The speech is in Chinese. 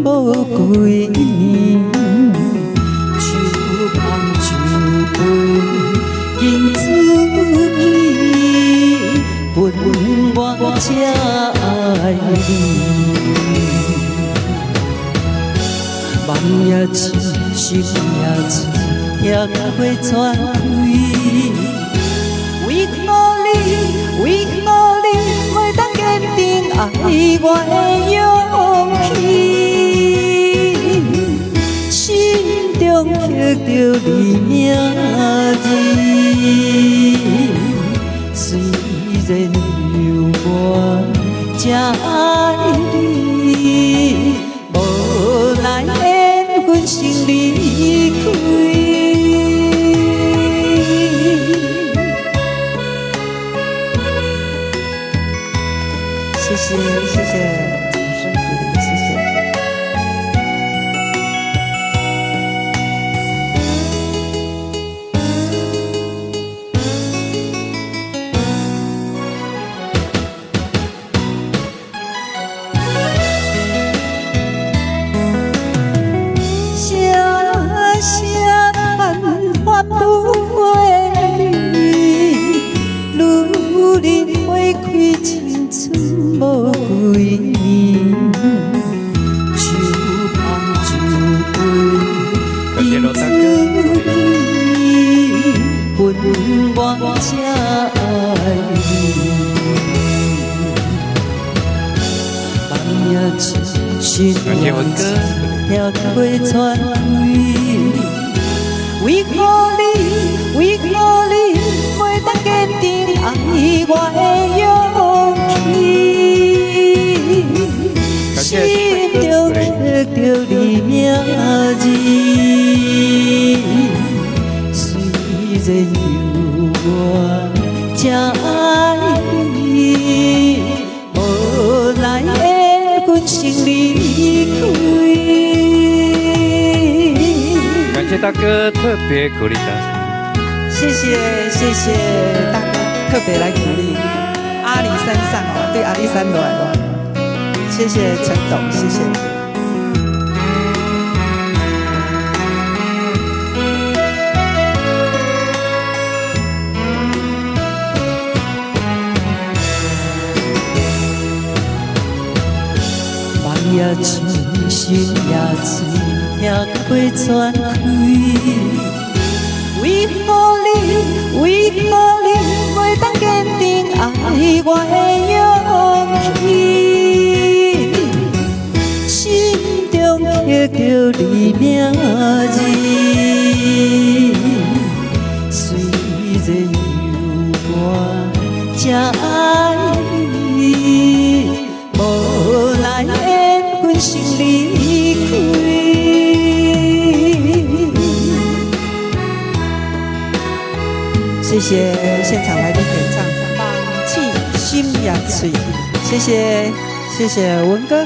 无几年，手捧酒杯，敬自己，分我这爱你。梦也痴，心也痴，听到花全开。为何你，为何你袂当坚定爱我的勇气？心中刻着你名字，虽然有我这爱你，无奈缘分先离开。谢谢谢谢，掌声鼓励，谢谢。谢谢盼发不回你，如人花开青春。无几年，手捧酒杯，敬自己，分我这爱你。梦也痴，心也痴，听到花全开。为何你，为何你袂当坚定爱我的勇气？心中刻着你名字，虽然有我这爱你，无奈缘分先离开。感谢大哥特别鼓励他。谢谢谢谢大哥特别来鼓励阿里山上哦，对阿里山来哦。谢谢陈董，谢谢。梦也痴，心也痴，听花全开。为何你，为何你袂当坚定爱我的勇气？心中刻着你名字，虽然有我这爱你，无奈缘分先离开。谢谢现场来宾演唱《梦气心也碎》，谢谢谢谢文哥。